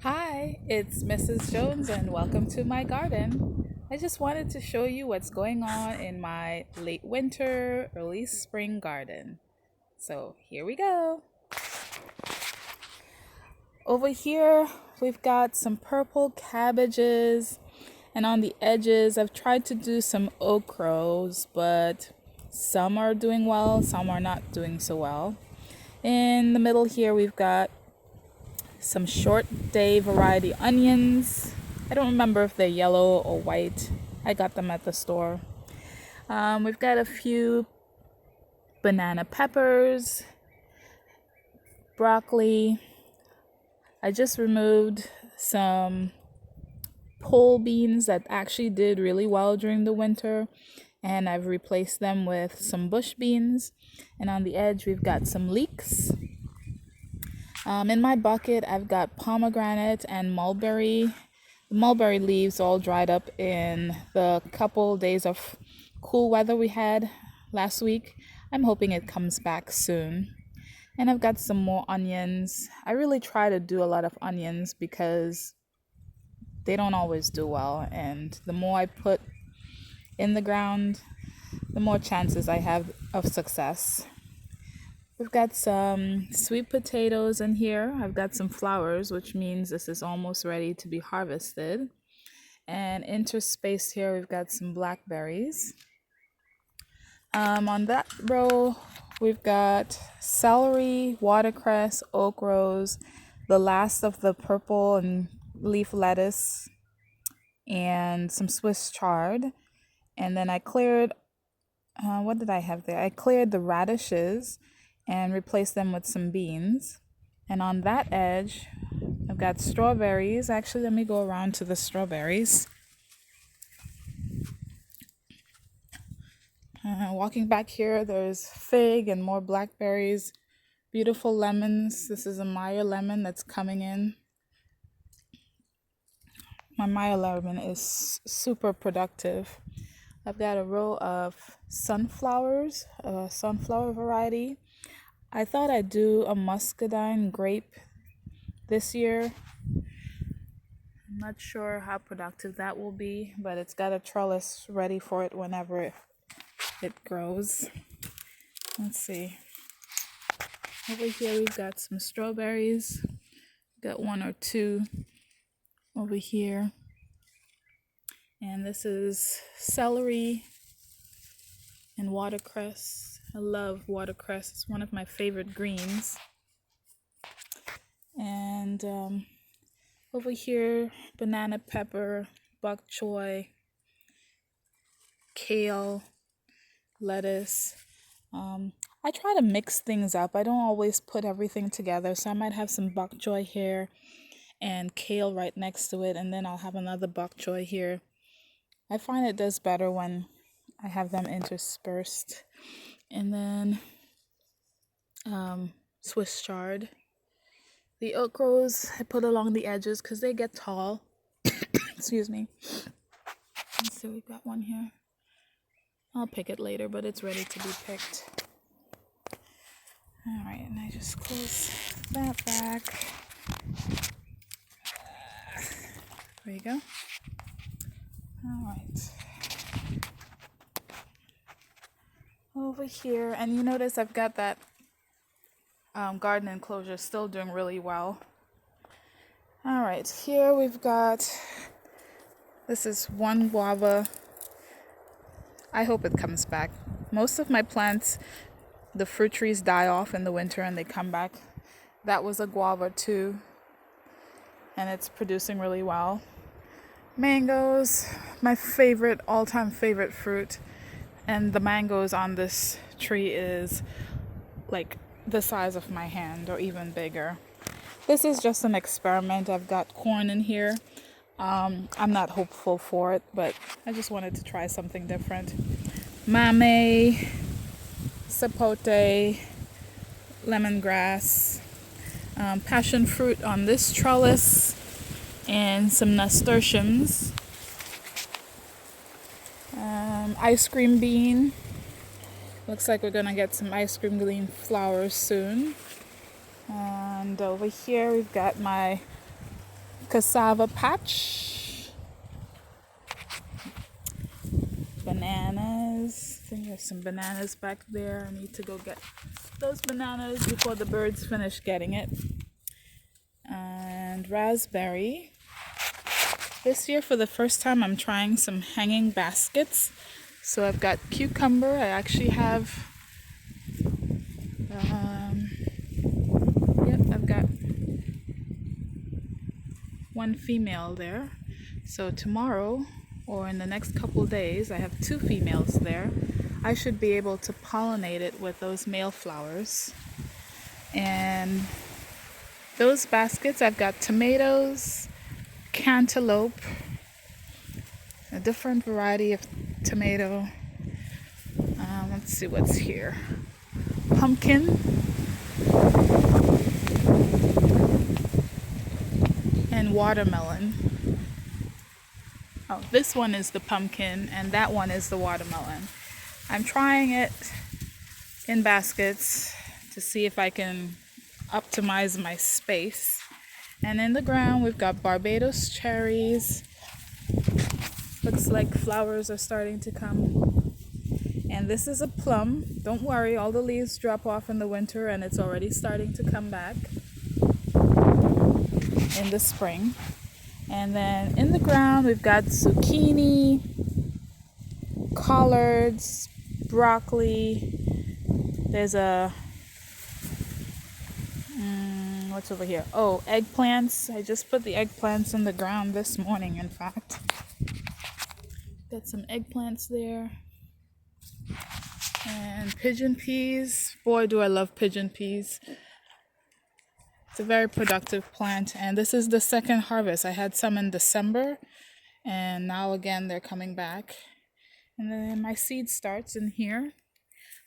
Hi, it's Mrs. Jones and welcome to my garden. I just wanted to show you what's going on in my late winter, early spring garden. So here we go. Over here, we've got some purple cabbages, and on the edges, I've tried to do some okras, but some are doing well, some are not doing so well. In the middle here, we've got some short day variety onions. I don't remember if they're yellow or white. I got them at the store. We've got a few banana peppers, broccoli. I just removed some pole beans that actually did really well during the winter, and I've replaced them with some bush beans. And on the edge, we've got some leeks. In my bucket, I've got pomegranate and mulberry. The mulberry leaves all dried up in the couple days of cool weather we had last week. I'm hoping it comes back soon. And I've got some more onions. I really try to do a lot of onions because they don't always do well. And the more I put in the ground, the more chances I have of success. We've got some sweet potatoes in here. I've got some flowers, which means this is almost ready to be harvested. And interspaced here, we've got some blackberries. On that row, we've got celery, watercress, okras, the last of the purple and leaf lettuce, and some Swiss chard. And then I cleared, what did I have there? I cleared the radishes and replace them with some beans. And on that edge, I've got strawberries. Actually, let me go around to the strawberries. Walking back here, there's fig and more blackberries, beautiful lemons. This is a Meyer lemon that's coming in. My Meyer lemon is super productive. I've got a row of sunflowers, a sunflower variety. I thought I'd do a muscadine grape this year. I'm not sure how productive that will be, but it's got a trellis ready for it whenever it grows. Let's see. Over here we've got some strawberries. Got one or two over here. And this is celery and watercress. I love watercress. It's one of my favorite greens. And over here, banana pepper, bok choy, kale, lettuce. I try to mix things up. I don't always put everything together, so I might have some bok choy here and kale right next to it, and then I'll have another bok choy here. I find it does better when I have them interspersed. And then Swiss chard. The okras I put along the edges because they get tall. Excuse me. Let's see, we've got one here. I'll pick it later, but it's ready to be picked. All right, and I just close that back. There you go. All right. Over here, and you notice I've got that garden enclosure still doing really well. All right, here we've got, this is one guava. I hope it comes back. Most of my plants, the fruit trees die off in the winter and they come back. That was a guava too, and it's producing really well. Mangoes, my favorite, all-time favorite fruit. And the mangoes on this tree is like the size of my hand or even bigger. This is just an experiment. I've got corn in here. I'm not hopeful for it, but I just wanted to try something different. Mame, sapote, lemongrass, passion fruit on this trellis, and some nasturtiums. Ice cream bean. Looks like we're gonna get some ice cream bean flowers soon. And over here we've got my cassava patch. Bananas. I think there's some bananas back there. I need to go get those bananas before the birds finish getting it. And raspberry. This year, for the first time, I'm trying some hanging baskets. So I've got cucumber. I actually have, I've got one female there. So tomorrow, or in the next couple days, I have 2 females there. I should be able to pollinate it with those male flowers. And those baskets, I've got tomatoes, cantaloupe, a different variety of tomato. Let's see what's here. Pumpkin and watermelon. Oh, this one is the pumpkin and that one is the watermelon. I'm trying it in baskets to see if I can optimize my space. And in the ground we've got Barbados cherries. Looks like flowers are starting to come. And this is a plum. Don't worry, all the leaves drop off in the winter and it's already starting to come back in the spring. And then in the ground we've got zucchini, collards, broccoli. There's a what's over here? Oh, eggplants. I just put the eggplants in the ground this morning, in fact. Got some eggplants there. And pigeon peas. Boy, do I love pigeon peas. It's a very productive plant. And this is the second harvest. I had some in December. And now again, they're coming back. And then my seed starts in here.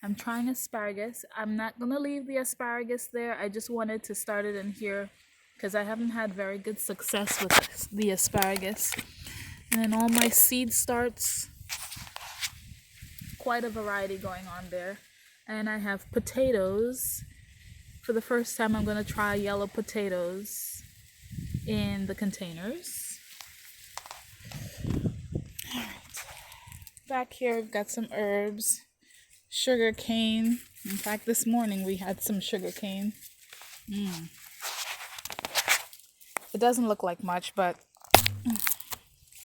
I'm trying asparagus. I'm not going to leave the asparagus there. I just wanted to start it in here because I haven't had very good success with the asparagus. And then all my seed starts. Quite a variety going on there. And I have potatoes. For the first time, I'm going to try yellow potatoes in the containers. All right. Back here, we've got some herbs. Sugar cane. In fact, this morning we had some sugar cane. It doesn't look like much, but